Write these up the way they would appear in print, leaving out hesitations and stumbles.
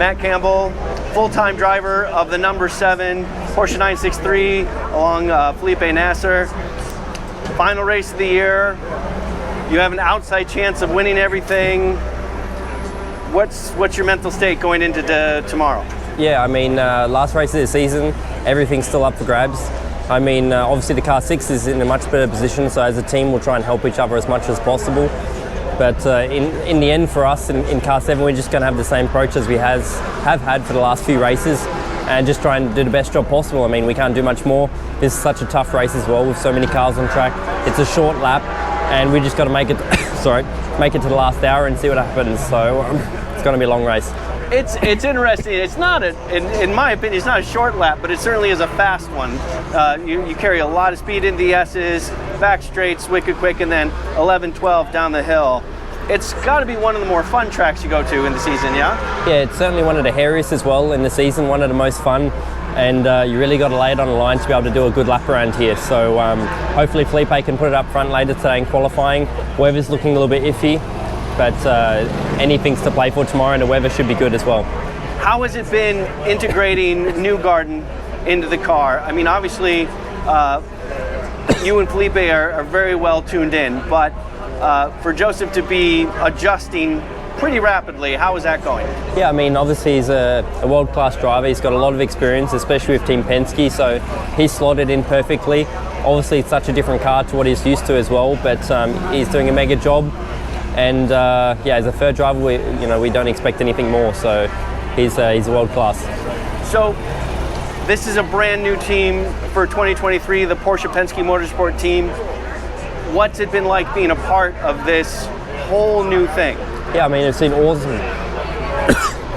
Matt Campbell, full-time driver of the number 7 Porsche 963 along Felipe Nasr. Final race of the year. You have an outside chance of winning everything. What's your mental state going into tomorrow? Yeah, I mean, last race of the season, everything's still up for grabs. I mean, obviously the car 6 is in a much better position, so as a team we'll try and help each other as much as possible. But in the end, for us in car 7, we're just going to have the same approach as we have had for the last few races, and just try and do the best job possible. I mean, we can't do much more. This is such a tough race as well with so many cars on track. It's a short lap, and we just got to make it. Make it to the last hour and see what happens. So it's going to be a long race. It's interesting. It's not in my opinion, it's not a short lap, but it certainly is a fast one. You carry a lot of speed in the S's, back straights, wicked quick, and then 11, 12 down the hill. It's got to be one of the more fun tracks you go to in the season, yeah? Yeah, it's certainly one of the hairiest as well in the season, one of the most fun, and you really got to lay it on the line to be able to do a good lap around here. So hopefully Felipe can put it up front later today in qualifying. Weather's looking a little bit iffy, but anything's to play for tomorrow, and the weather should be good as well. How has it been integrating Newgarden into the car? I mean, obviously, you and Felipe are very well tuned in, but for Josef to be adjusting pretty rapidly, how is that going? Yeah, I mean, obviously he's a world-class driver. He's got a lot of experience, especially with Team Penske, so he's slotted in perfectly. Obviously, it's such a different car to what he's used to as well, but he's doing a mega job. And yeah, as a third driver, we don't expect anything more. So he's world class. So this is a brand new team for 2023, the Porsche Penske Motorsport team. What's it been like being a part of this whole new thing? Yeah, I mean, it's been awesome.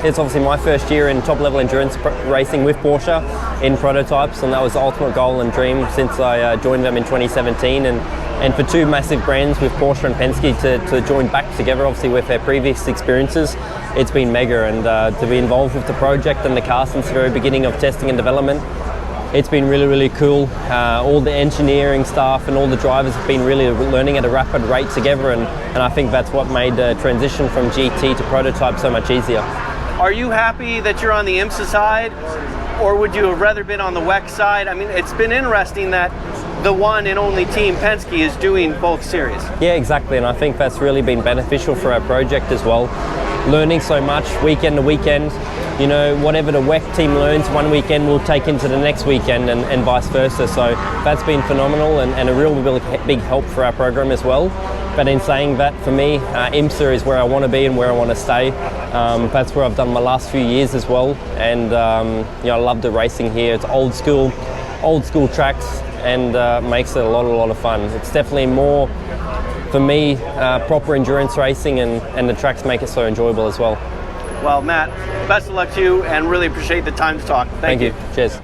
It's obviously my first year in top-level endurance racing with Porsche in prototypes, and that was the ultimate goal and dream since I joined them in 2017. And for two massive brands with Porsche and Penske to join back together, obviously with their previous experiences, it's been mega. And to be involved with the project and the car since the very beginning of testing and development, it's been really, really cool. All the engineering staff and all the drivers have been really learning at a rapid rate together, and I think that's what made the transition from GT to prototype so much easier. Are you happy that you're on the IMSA side, or would you have rather been on the WEC side? I mean, it's been interesting that the one and only team Penske is doing both series. Yeah, exactly, and I think that's really been beneficial for our project as well. Learning so much weekend to weekend, you know, whatever the WEC team learns one weekend we'll take into the next weekend, and vice versa. So that's been phenomenal and a real big help for our program as well. But in saying that, for me, IMSA is where I want to be and where I want to stay. That's where I've done my last few years as well, and you know, I love the racing here. It's old school tracks, and makes it a lot of fun. It's definitely more, for me, proper endurance racing, and the tracks make it so enjoyable as well. Well, Matt, best of luck to you, and really appreciate the time to talk. Thank you. Cheers.